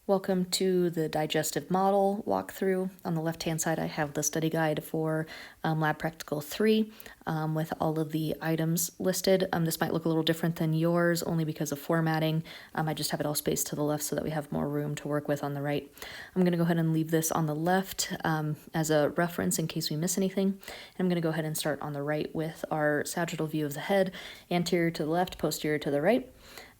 Welcome to the digestive model walkthrough. On the left-hand side, I have the study guide for Lab Practical 3 with all of the items listed. This might look a little different than yours only because of formatting. I just have it all spaced to the left so that we have more room to work with on the right. I'm going to go ahead and leave this on the left as a reference in case we miss anything. And I'm going to go ahead and start on the right with our sagittal view of the head, anterior to the left, posterior to the right.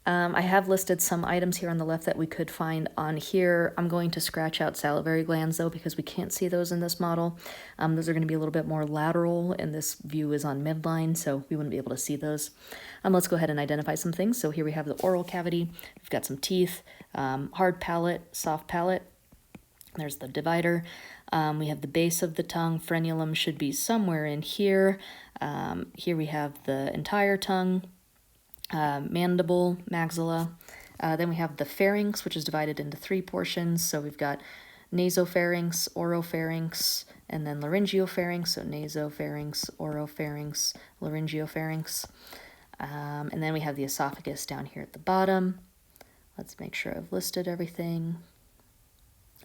I have listed some items here on the left that we could find on here. I'm going to scratch out salivary glands though because we can't see those in this model. Those are going to be a little bit more lateral and this view is on midline, so we wouldn't be able to see those. Let's go ahead and identify some things. So here we have the oral cavity. We've got some teeth, hard palate, soft palate. There's the divider. We have the base of the tongue. Frenulum should be somewhere in here. Here we have the entire tongue. Mandible, maxilla. Then we have the pharynx, which is divided into three portions. So we've got nasopharynx, oropharynx, and then laryngopharynx. So nasopharynx, oropharynx, laryngopharynx. And then we have the esophagus down here at the bottom. Let's make sure I've listed everything.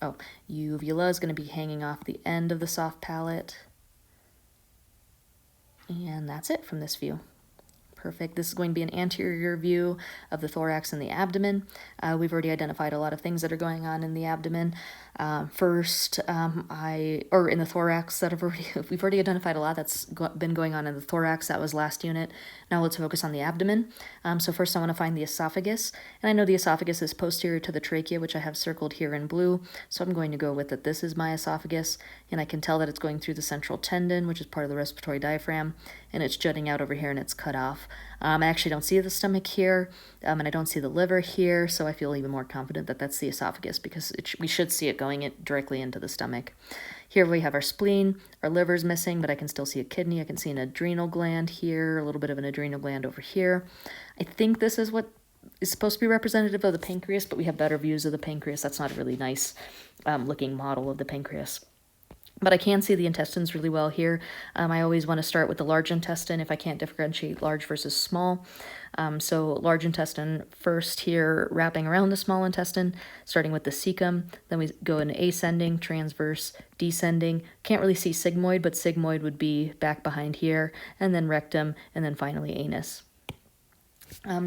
Oh, uvula is going to be hanging off the end of the soft palate. And that's it from this view. Perfect. This is going to be an anterior view of the thorax and the abdomen. We've already identified a lot of things that are going on in the abdomen. First, in the thorax we've already identified a lot that's been going on in the thorax. That was last unit. Now let's focus on the abdomen. So first I want to find the esophagus. And I know the esophagus is posterior to the trachea, which I have circled here in blue. So I'm going to go with that this is my esophagus. And I can tell that it's going through the central tendon, which is part of the respiratory diaphragm. And it's jutting out over here and it's cut off. I actually don't see the stomach here, and I don't see the liver here, so I feel even more confident that that's the esophagus because we should see it going directly into the stomach. Here we have our spleen. Our liver's missing, but I can still see a kidney. I can see an adrenal gland here, a little bit of an adrenal gland over here. I think this is what is supposed to be representative of the pancreas, but we have better views of the pancreas. That's not a really nice looking model of the pancreas. But I can see the intestines really well here. I always want to start with the large intestine if I can't differentiate large versus small. So large intestine first here, wrapping around the small intestine, starting with the cecum. Then we go in ascending, transverse, descending. Can't really see sigmoid, but sigmoid would be back behind here. And then rectum, and then finally anus.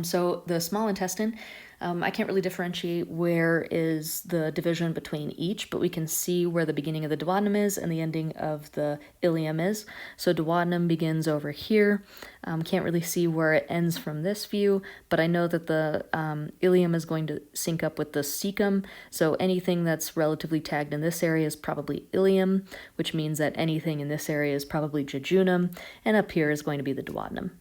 So the small intestine, I can't really differentiate where is the division between each, but we can see where the beginning of the duodenum is and the ending of the ileum is. So duodenum begins over here. Can't really see where it ends from this view, but I know that the ileum is going to sync up with the cecum. So anything that's relatively tagged in this area is probably ileum, which means that anything in this area is probably jejunum, and up here is going to be the duodenum.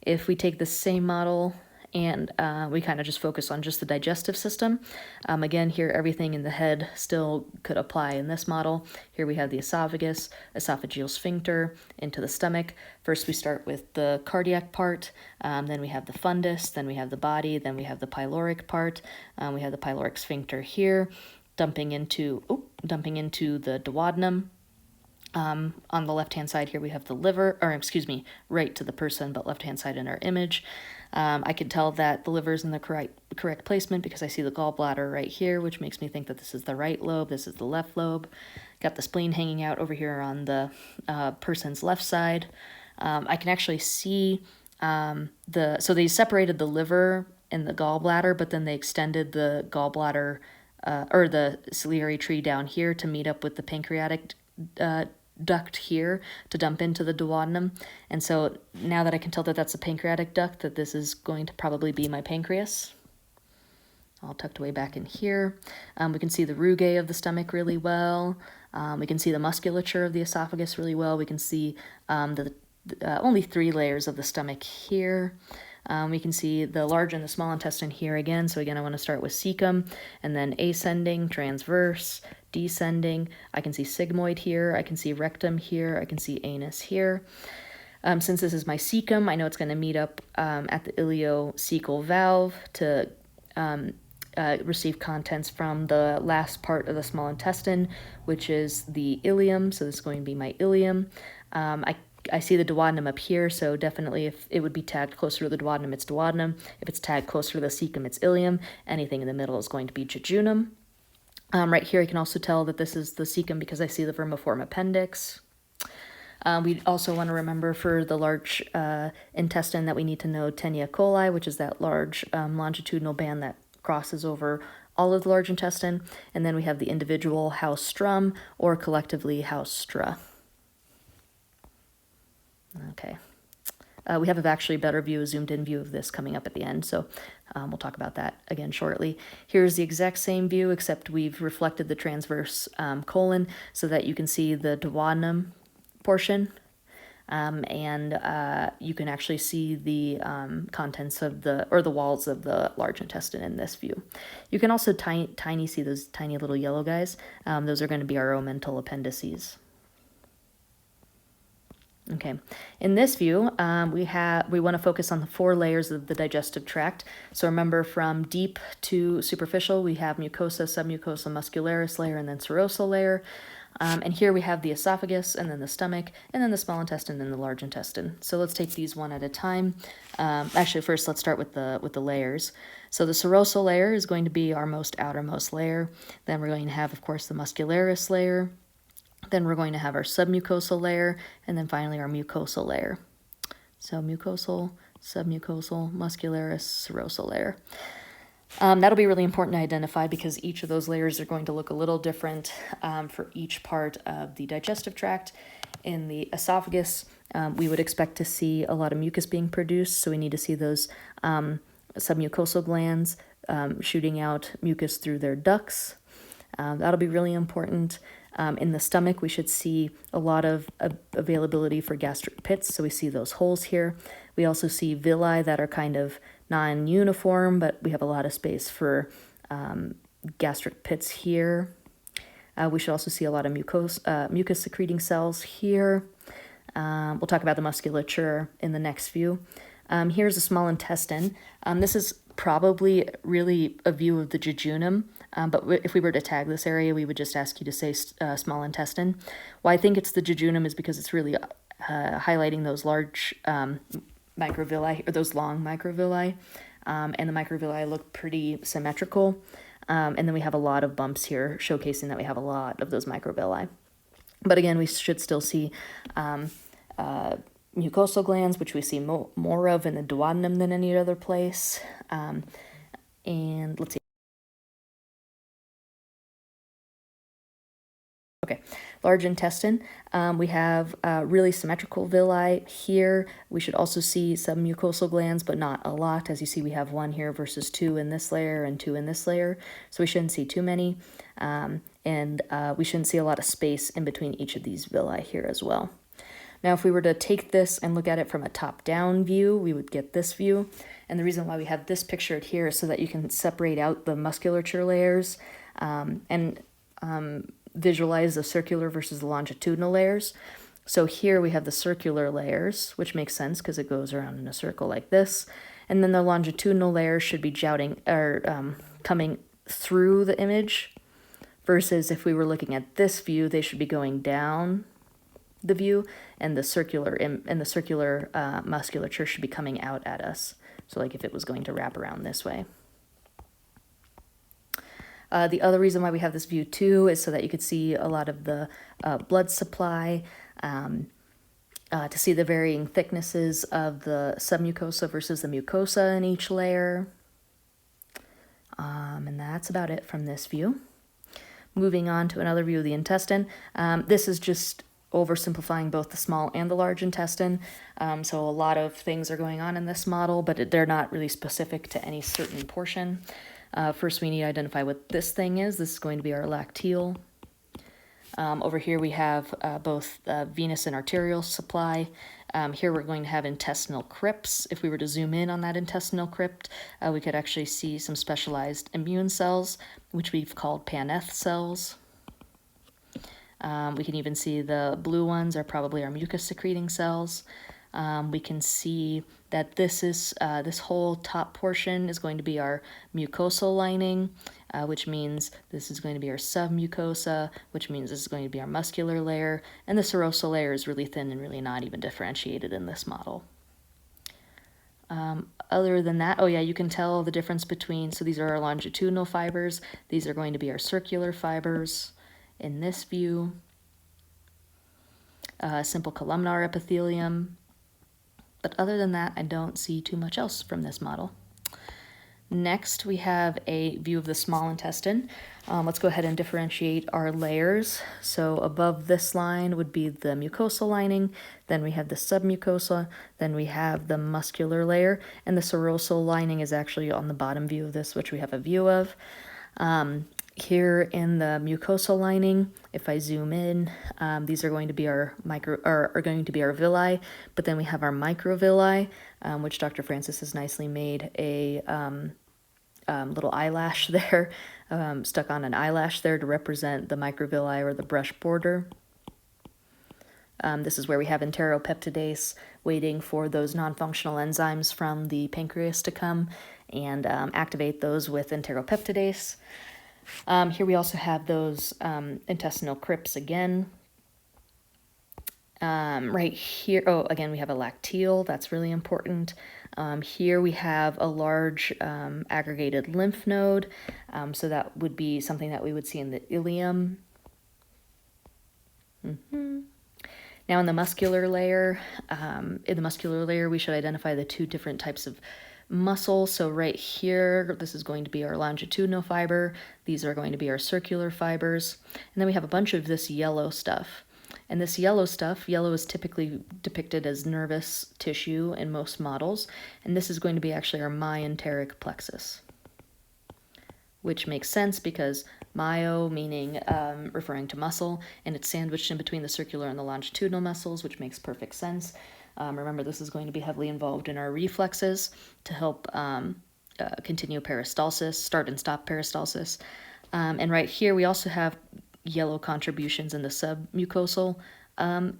If we take the same model and we kind of just focus on just the digestive system. Again, here everything in the head still could apply in this model. Here we have the esophagus, esophageal sphincter, into the stomach. First we start with the cardiac part, then we have the fundus, then we have the body, then we have the pyloric part. We have the pyloric sphincter here, dumping into the duodenum. On the left-hand side here we have the liver, right to the person, but left-hand side in our image. I can tell that the liver is in the correct placement because I see the gallbladder right here, which makes me think that this is the right lobe, this is the left lobe. Got the spleen hanging out over here on the person's left side. I can actually see so they separated the liver and the gallbladder, but then they extended the gallbladder or the ciliary tree down here to meet up with the pancreatic duct here to dump into the duodenum. And so now that I can tell that that's a pancreatic duct, that this is going to probably be my pancreas. All tucked away back in here. We can see the rugae of the stomach really well. We can see the musculature of the esophagus really well. We can see only 3 layers of the stomach here. We can see the large and the small intestine here again. So again, I want to start with cecum and then ascending, transverse, descending. I can see sigmoid here. I can see rectum here. I can see anus here. Since this is my cecum, I know it's going to meet up at the ileocecal valve to receive contents from the last part of the small intestine, which is the ileum. So this is going to be my ileum. I see the duodenum up here, so definitely if it would be tagged closer to the duodenum, it's duodenum. If it's tagged closer to the cecum, it's ileum. Anything in the middle is going to be jejunum. Right here, I can also tell that this is the cecum because I see the vermiform appendix. We also want to remember for the large intestine that we need to know Taenia coli, which is that large longitudinal band that crosses over all of the large intestine. And then we have the individual haustrum or collectively haustra. Okay. We have actually a better view, a zoomed in view of this coming up at the end, so we'll talk about that again shortly. Here's the exact same view, except we've reflected the transverse colon so that you can see the duodenum portion, and you can actually see the contents of the walls of the large intestine in this view. You can also see those tiny little yellow guys. Those are going to be our omental appendices. Okay, in this view, we want to focus on the 4 layers of the digestive tract. So remember, from deep to superficial, we have mucosa, submucosa, muscularis layer, and then serosal layer. And here we have the esophagus, and then the stomach, and then the small intestine, and the large intestine. So let's take these one at a time. Actually, first let's start with the layers. So the serosal layer is going to be our most outermost layer. Then we're going to have, of course, the muscularis layer. Then we're going to have our submucosal layer, and then finally our mucosal layer. So mucosal, submucosal, muscularis, serosal layer. That'll be really important to identify because each of those layers are going to look a little different for each part of the digestive tract. In the esophagus, we would expect to see a lot of mucus being produced, so we need to see those submucosal glands shooting out mucus through their ducts. That'll be really important. In the stomach, we should see a lot of availability for gastric pits, so we see those holes here. We also see villi that are kind of non-uniform, but we have a lot of space for gastric pits here. We should also see a lot of mucus-secreting cells here. We'll talk about the musculature in the next view. Here's a small intestine. This is probably really a view of the jejunum, but if we were to tag this area, we would just ask you to say small intestine. Why I think it's the jejunum is because it's really highlighting those large microvilli, or those long microvilli, and the microvilli look pretty symmetrical, and then we have a lot of bumps here showcasing that we have a lot of those microvilli. But again, we should still see mucosal glands, which we see more of in the duodenum than any other place. And let's see. Okay, large intestine. We have really symmetrical villi here. We should also see some mucosal glands, but not a lot. As you see, we have 1 here versus 2 in this layer and 2 in this layer. So we shouldn't see too many. And we shouldn't see a lot of space in between each of these villi here as well. Now, if we were to take this and look at it from a top-down view, we would get this view. And the reason why we have this pictured here is so that you can separate out the musculature layers and visualize the circular versus the longitudinal layers. So here we have the circular layers, which makes sense because it goes around in a circle like this. And then the longitudinal layers should be coming through the image, versus if we were looking at this view, they should be going down the view, and the circular musculature should be coming out at us. So like if it was going to wrap around this way. The other reason why we have this view too is so that you could see a lot of the blood supply, to see the varying thicknesses of the submucosa versus the mucosa in each layer. And that's about it from this view. Moving on to another view of the intestine. This is just oversimplifying both the small and the large intestine. So a lot of things are going on in this model, but they're not really specific to any certain portion. First, we need to identify what this thing is. This is going to be our lacteal. Over here we have both venous and arterial supply. Here we're going to have intestinal crypts. If we were to zoom in on that intestinal crypt, we could actually see some specialized immune cells, which we've called Paneth cells. We can even see the blue ones are probably our mucus-secreting cells. We can see that this whole top portion is going to be our mucosal lining, which means this is going to be our submucosa, which means this is going to be our muscular layer, and the serosal layer is really thin and really not even differentiated in this model. Other than that, oh yeah, you can tell the difference between, so these are our longitudinal fibers. These are going to be our circular fibers in this view. Simple columnar epithelium. But other than that, I don't see too much else from this model. Next, we have a view of the small intestine. Let's go ahead and differentiate our layers. So above this line would be the mucosal lining, then we have the submucosa, then we have the muscular layer, and the serosal lining is actually on the bottom view of this, which we have a view of. Here in the mucosal lining, if I zoom in, these are going to be our villi, but then we have our microvilli, which Dr. Francis has nicely made a little eyelash there, stuck on an eyelash there to represent the microvilli or the brush border. This is where we have enteropeptidase waiting for those non-functional enzymes from the pancreas to come and activate those with enteropeptidase. Here we also have those intestinal crypts again. Right here, oh, again, we have a lacteal. That's really important. Here we have a large aggregated lymph node. So that would be something that we would see in the ileum. Now in the muscular layer, we should identify the two different types of muscle. So right here, this is going to be our longitudinal fiber. These are going to be our circular fibers. And then we have a bunch of this yellow stuff. And this yellow stuff, yellow is typically depicted as nervous tissue in most models. And this is going to be actually our myenteric plexus, which makes sense because myo meaning referring to muscle, and it's sandwiched in between the circular and the longitudinal muscles, which makes perfect sense. Remember, this is going to be heavily involved in our reflexes to help continue peristalsis, start and stop peristalsis. And right here, we also have yellow contributions in the submucosal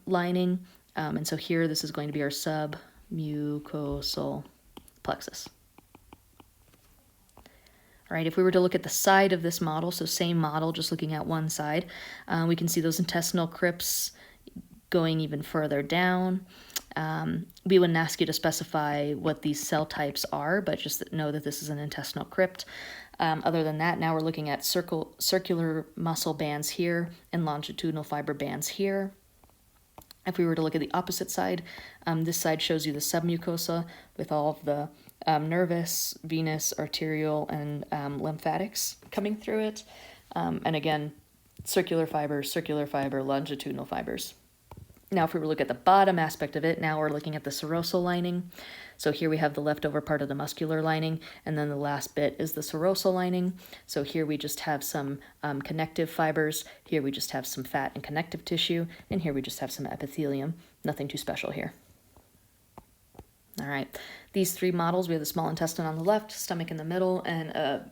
lining. And so here, this is going to be our submucosal plexus. All right, if we were to look at the side of this model, so same model, just looking at one side, we can see those intestinal crypts going even further down. We wouldn't ask you to specify what these cell types are, but just know that this is an intestinal crypt. Other than that, now we're looking at circular muscle bands here and longitudinal fiber bands here. If we were to look at the opposite side, this side shows you the submucosa with all of the nervous, venous, arterial, and lymphatics coming through it. And again, circular fiber, longitudinal fibers. Now, if we were to look at the bottom aspect of it, now we're looking at the serosal lining. So here we have the leftover part of the muscular lining, and then the last bit is the serosal lining. So here we just have some connective fibers. Here we just have some fat and connective tissue, and here we just have some epithelium. Nothing too special here. All right, these three models, we have the small intestine on the left, stomach in the middle, and a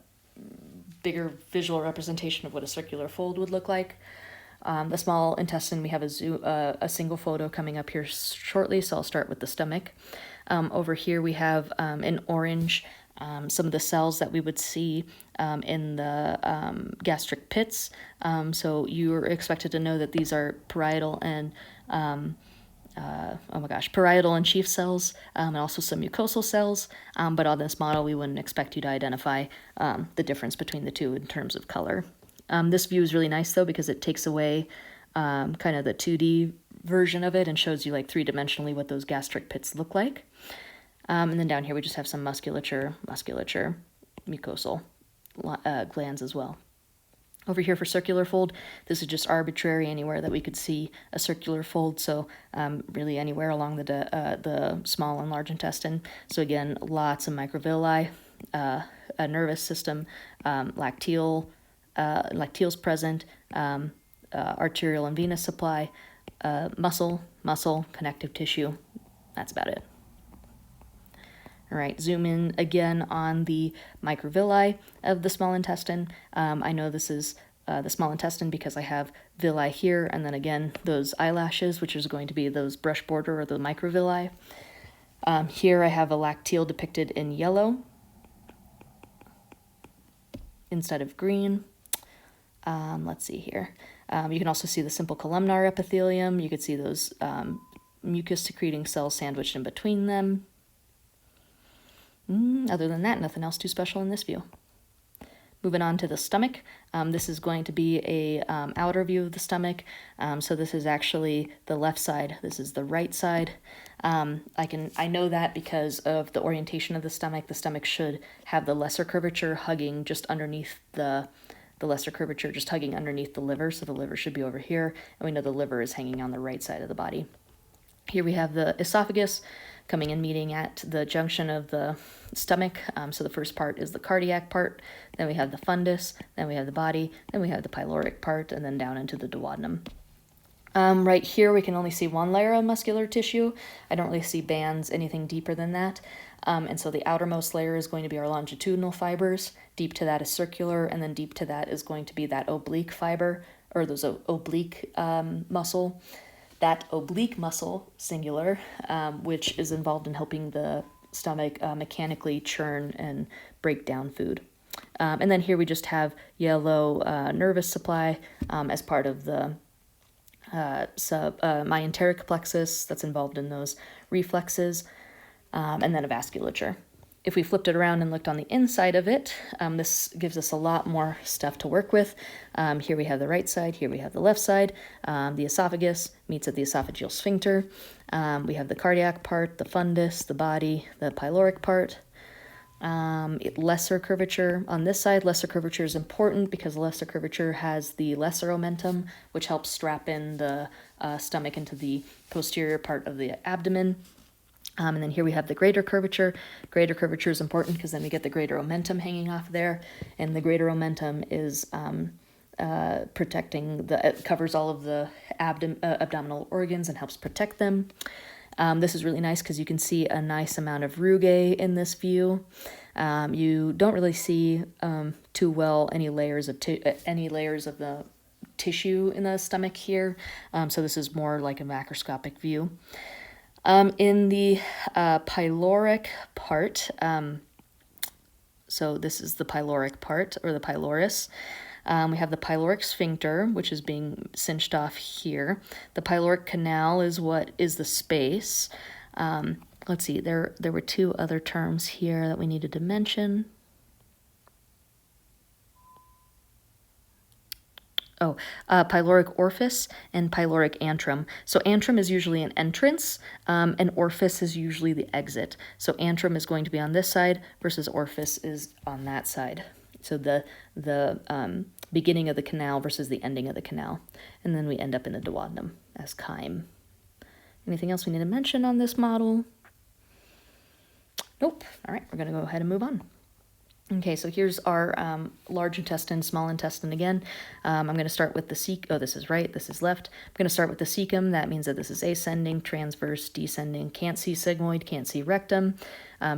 bigger visual representation of what a circular fold would look like. The small intestine, we have a single photo coming up here shortly, so I'll start with the stomach. Over here we have in orange some of the cells that we would see in the gastric pits. So you're expected to know that these are parietal and parietal and chief cells, and also some mucosal cells. But on this model, we wouldn't expect you to identify the difference between the two in terms of color. This view is really nice, though, because it takes away kind of the 2D version of it and shows you like three-dimensionally what those gastric pits look like. And then down here we just have some musculature, mucosal glands as well. Over here for circular fold, this is just arbitrary, anywhere that we could see a circular fold, so really anywhere along the small and large intestine. So again, lots of microvilli, a nervous system, lacteal's present, arterial and venous supply, muscle, connective tissue. That's about it. All right, zoom in again on the microvilli of the small intestine. I know this is the small intestine because I have villi here, and then again, those eyelashes, which is going to be those brush border or the microvilli. Here I have a lacteal depicted in yellow instead of green. Let's see here. You can also see the simple columnar epithelium. You could see those mucus-secreting cells sandwiched in between them. Other than that, nothing else too special in this view. Moving on to the stomach, this is going to be a outer view of the stomach. So this is actually the left side. This is the right side. I know that because of the orientation of the stomach. The stomach should have the lesser curvature hugging just underneath the lesser curvature, just hugging underneath the liver. So the liver should be over here, and we know the liver is hanging on the right side of the body. Here we have the esophagus coming and meeting at the junction of the stomach. So the first part is the cardiac part, then we have the fundus, then we have the body, then we have the pyloric part, and then down into the duodenum. Right here we can only see one layer of muscular tissue. I don't really see bands anything deeper than that. And so the outermost layer is going to be our longitudinal fibers. Deep to that is circular, and then deep to that is going to be that oblique fiber, or those oblique muscle. That oblique muscle, singular, which is involved in helping the stomach mechanically churn and break down food. And then here we just have yellow nervous supply as part of the myenteric plexus that's involved in those reflexes, and then a vasculature. If we flipped it around and looked on the inside of it, this gives us a lot more stuff to work with. Here we have the right side, here we have the left side. The esophagus meets at the esophageal sphincter. We have the cardiac part, the fundus, the body, the pyloric part. Lesser curvature on this side. Lesser curvature is important because lesser curvature has the lesser omentum, which helps strap in the stomach into the posterior part of the abdomen. And then here we have the greater curvature. Greater curvature is important because then we get the greater omentum hanging off there. And the greater omentum is protecting, it covers all of the abdominal organs and helps protect them. This is really nice because you can see a nice amount of rugae in this view. You don't really see too well any layers of the tissue in the stomach here. So this is more like a macroscopic view. In the pyloric part, so this is the pyloric part, or the pylorus. We have the pyloric sphincter, which is being cinched off here. The pyloric canal is what is the space. Let's see, there were two other terms here that we needed to mention. Pyloric orifice and pyloric antrum. So antrum is usually an entrance, and orifice is usually the exit. So antrum is going to be on this side versus orifice is on that side. So the beginning of the canal versus the ending of the canal. And then we end up in the duodenum as chyme. Anything else we need to mention on this model? Nope. All right, we're going to go ahead and move on. Okay, so here's our large intestine, small intestine again. I'm going to start with the this is right, this is left. I'm going to start with the cecum. That means that this is ascending, transverse, descending. Can't see sigmoid, can't see rectum.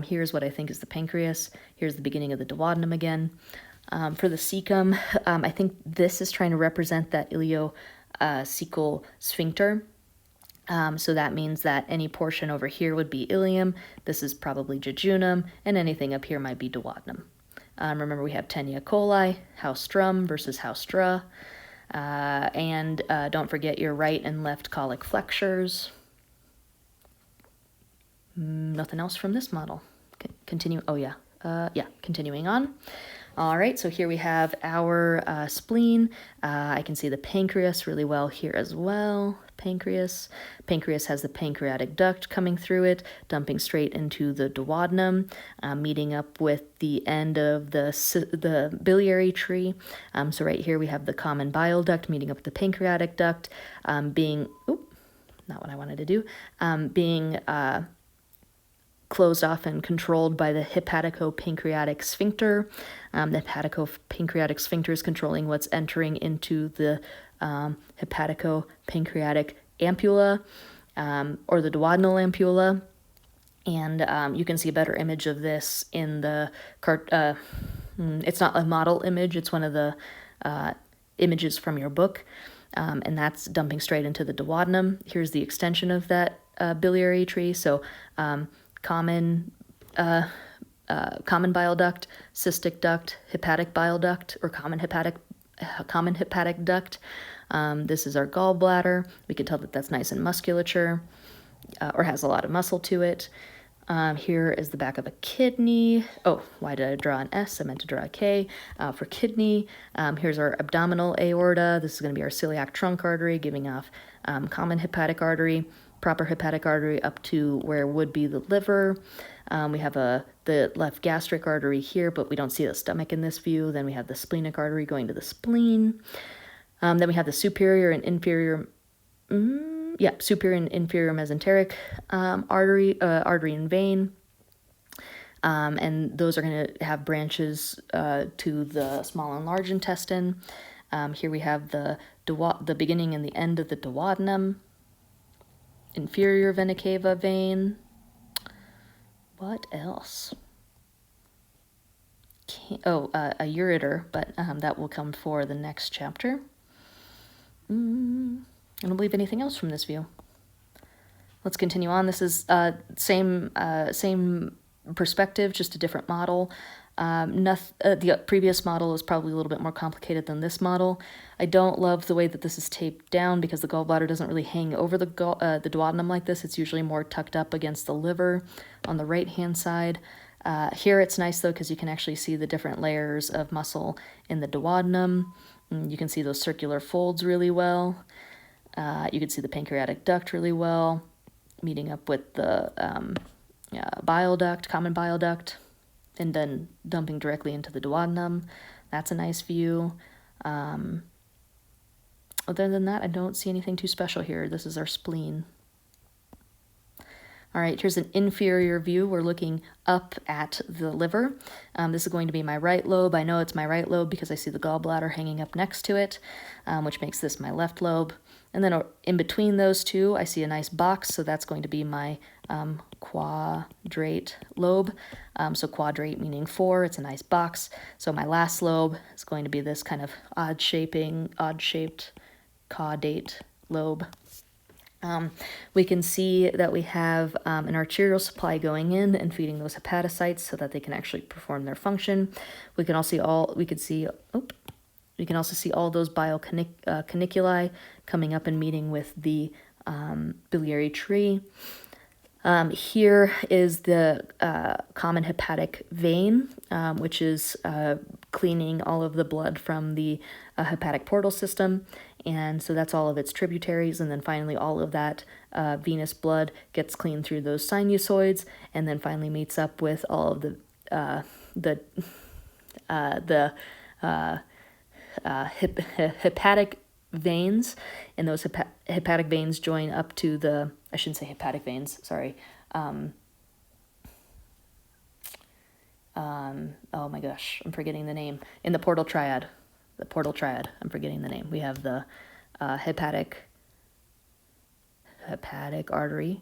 Here's what I think is the pancreas. Here's the beginning of the duodenum again. For the cecum, I think this is trying to represent that ileocecal sphincter. So that means that any portion over here would be ileum. This is probably jejunum, and anything up here might be duodenum. Remember, we have Taenia coli, haustrum versus haustra. And don't forget your right and left colic flexures. Nothing else from this model. Continue. Oh, yeah. Continuing on. All right, so here we have our spleen. I can see the pancreas really well here as well. Pancreas has the pancreatic duct coming through it, dumping straight into the duodenum, meeting up with the end of the biliary tree. So right here we have the common bile duct meeting up with the pancreatic duct, being closed off and controlled by the hepatico-pancreatic sphincter. The hepatico-pancreatic sphincter is controlling what's entering into the hepatico-pancreatic ampulla, or the duodenal ampulla. And you can see a better image of this in the it's not a model image, it's one of the images from your book, and that's dumping straight into the duodenum. Here's the extension of that biliary tree. So common bile duct, cystic duct, hepatic bile duct, or common hepatic duct. This is our gallbladder. We can tell that that's nice and musculature, or has a lot of muscle to it. Here is the back of a kidney. Oh, why did I draw an S? I meant to draw a K for kidney. Here's our abdominal aorta. This is going to be our celiac trunk artery, giving off common hepatic artery, proper hepatic artery up to where would be the liver. We have the left gastric artery here, but we don't see the stomach in this view. Then we have the splenic artery going to the spleen. Then we have the superior and inferior superior and inferior mesenteric artery and vein. And those are going to have branches to the small and large intestine. Here we have the beginning and the end of the duodenum, inferior vena cava vein. What else? A ureter, but that will come for the next chapter. I don't believe anything else from this view. Let's continue on. This is same perspective, just a different model. The previous model is probably a little bit more complicated than this model. I don't love the way that this is taped down because the gallbladder doesn't really hang over the duodenum like this. It's usually more tucked up against the liver on the right-hand side. Here it's nice though because you can actually see the different layers of muscle in the duodenum. You can see those circular folds really well. You can see the pancreatic duct really well, meeting up with the bile duct, common bile duct, and then dumping directly into the duodenum. That's a nice view. Other than that, I don't see anything too special here. This is our spleen. All right, here's an inferior view. We're looking up at the liver. This is going to be my right lobe. I know it's my right lobe because I see the gallbladder hanging up next to it, which makes this my left lobe. And then in between those two, I see a nice box, so that's going to be my quadrate lobe. So quadrate meaning 4, it's a nice box. So my last lobe is going to be this kind of odd-shaped caudate lobe. We can see that we have an arterial supply going in and feeding those hepatocytes so that they can actually perform their function. We can also see all those bile caniculi coming up and meeting with the biliary tree. Here is the common hepatic vein, which is cleaning all of the blood from the hepatic portal system. And so that's all of its tributaries. And then finally, all of that venous blood gets cleaned through those sinusoids and then finally meets up with all of the hepatic veins. And those hepatic veins join up to the, I shouldn't say hepatic veins, sorry. Oh my gosh, I'm forgetting the name. In the portal triad. I'm forgetting the name. We have the hepatic artery.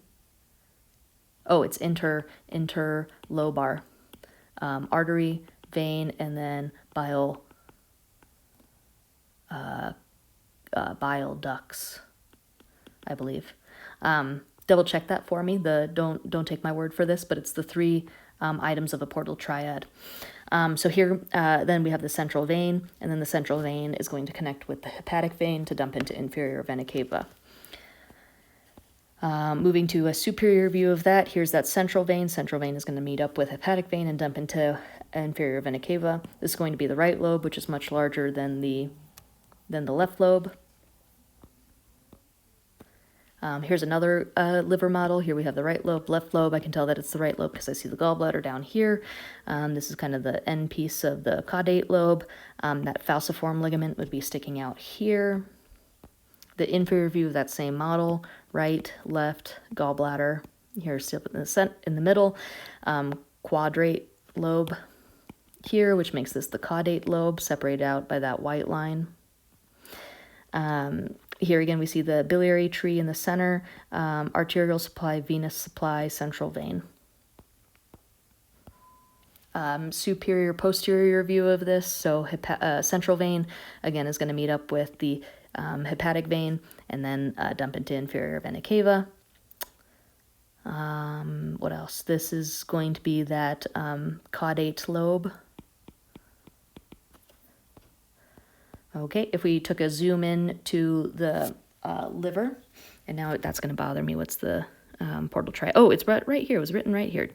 Oh, it's interlobar artery, vein, and then bile ducts, I believe. Double check that for me. Don't take my word for this, but it's the 3 items of a portal triad. So here, then we have the central vein, and then the central vein is going to connect with the hepatic vein to dump into inferior vena cava. Moving to a superior view of that, here's that central vein. Central vein is going to meet up with hepatic vein and dump into inferior vena cava. This is going to be the right lobe, which is much larger than the left lobe. Here's another liver model. Here we have the right lobe, left lobe. I can tell that it's the right lobe because I see the gallbladder down here. This is kind of the end piece of the caudate lobe. That falciform ligament would be sticking out here. The inferior view of that same model, right, left, gallbladder. Here's still in the middle. Quadrate lobe here, which makes this the caudate lobe, separated out by that white line. Here again, we see the biliary tree in the center, arterial supply, venous supply, central vein. Superior, posterior view of this, so central vein, again, is going to meet up with the hepatic vein and then dump into inferior vena cava. What else? This is going to be that caudate lobe. Okay, if we took a zoom in to the liver, and now that's going to bother me. What's the portal triad. Oh, it's right here. It was written right here.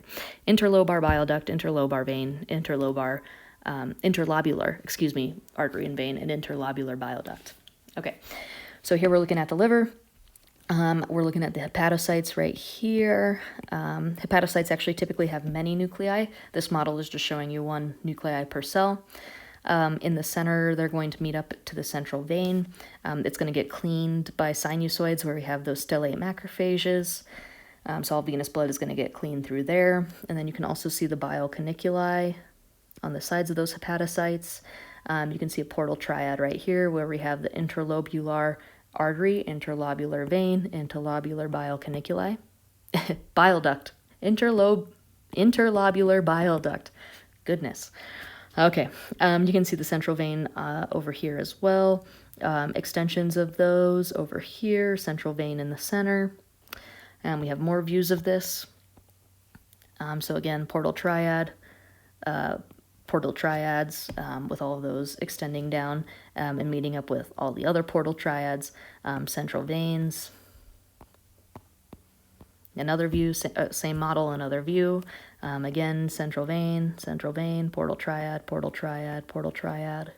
Interlobar bile duct, interlobar vein, interlobular artery and vein, and interlobular bile duct. Okay, so here we're looking at the liver. We're looking at the hepatocytes right here. Hepatocytes actually typically have many nuclei. This model is just showing you one nuclei per cell. In the center, they're going to meet up to the central vein. It's going to get cleaned by sinusoids where we have those stellate macrophages. So all venous blood is going to get cleaned through there. And then you can also see the bile caniculi on the sides of those hepatocytes. You can see a portal triad right here where we have the interlobular artery, interlobular vein, interlobular bile caniculi. Bile duct. Interlobular bile duct. Goodness. Okay, you can see the central vein over here as well. Extensions of those over here, central vein in the center. And we have more views of this. So again, portal triads with all of those extending down and meeting up with all the other portal triads, central veins. Another view, same model, another view. Again, central vein, portal triad, portal triad, portal triad.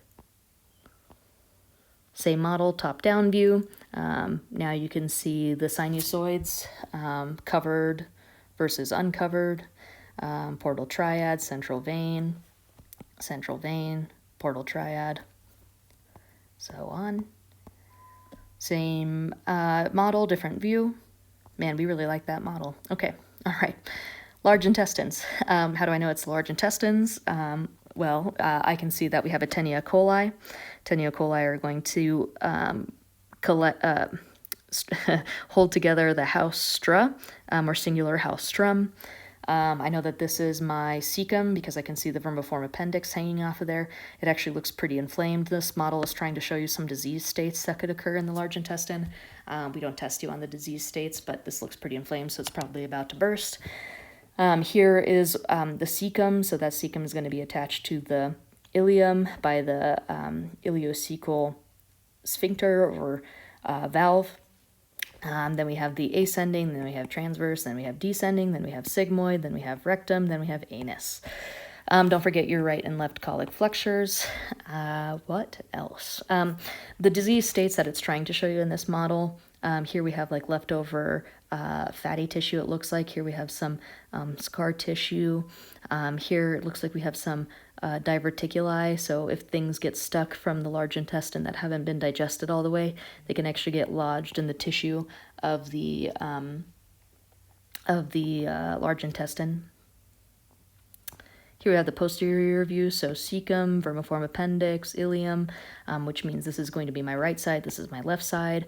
Same model, top-down view. Now you can see the sinusoids, covered versus uncovered. Portal triad, central vein, portal triad, so on. Same model, different view. Man, we really like that model. Okay, all right. Large intestines. How do I know it's large intestines? I can see that we have a Taenia coli. Taenia coli are going to hold together the house strut, or singular house strum. I know that this is my cecum because I can see the vermiform appendix hanging off of there. It actually looks pretty inflamed. This model is trying to show you some disease states that could occur in the large intestine. We don't test you on the disease states, but this looks pretty inflamed, so it's probably about to burst. Here is the cecum, so that cecum is going to be attached to the ileum by the ileocecal sphincter or valve. Then we have the ascending, then we have transverse, then we have descending, then we have sigmoid, then we have rectum, then we have anus. Don't forget your right and left colic flexures. What else? The disease states that it's trying to show you in this model. Here we have like leftover fatty tissue, it looks like. Here we have some scar tissue. Here it looks like we have some diverticuli, so if things get stuck from the large intestine that haven't been digested all the way, they can actually get lodged in the tissue of the large intestine. Here we have the posterior view, so cecum, vermiform appendix, ileum, which means this is going to be my right side, this is my left side.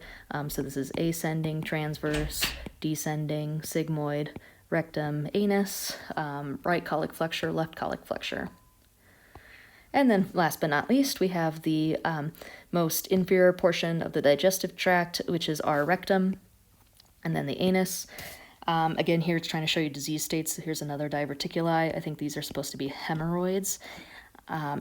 So this is ascending, transverse, descending, sigmoid, rectum, anus, right colic flexure, left colic flexure. And then last but not least, we have the most inferior portion of the digestive tract, which is our rectum, and then the anus. Again, here it's trying to show you disease states. Here's another diverticuli. I think these are supposed to be hemorrhoids.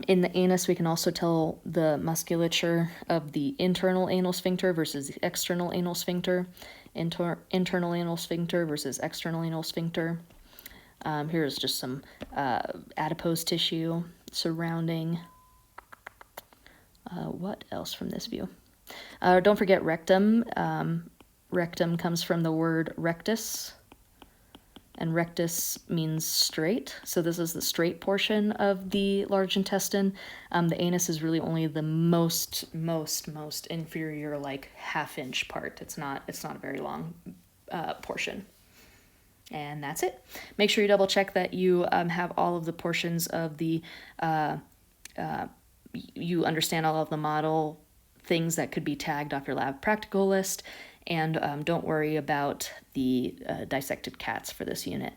In the anus, we can also tell the musculature of the internal anal sphincter versus the external anal sphincter. Internal anal sphincter versus external anal sphincter. Here's just some adipose tissue surrounding. What else from this view? Don't forget rectum. Rectum comes from the word rectus, and rectus means straight. So this is the straight portion of the large intestine. The anus is really only the most inferior, like half-inch part. It's not a very long portion. And that's it. Make sure you double check that you have all of the portions of the, you understand all of the model things that could be tagged off your lab practical list. And don't worry about the dissected cats for this unit.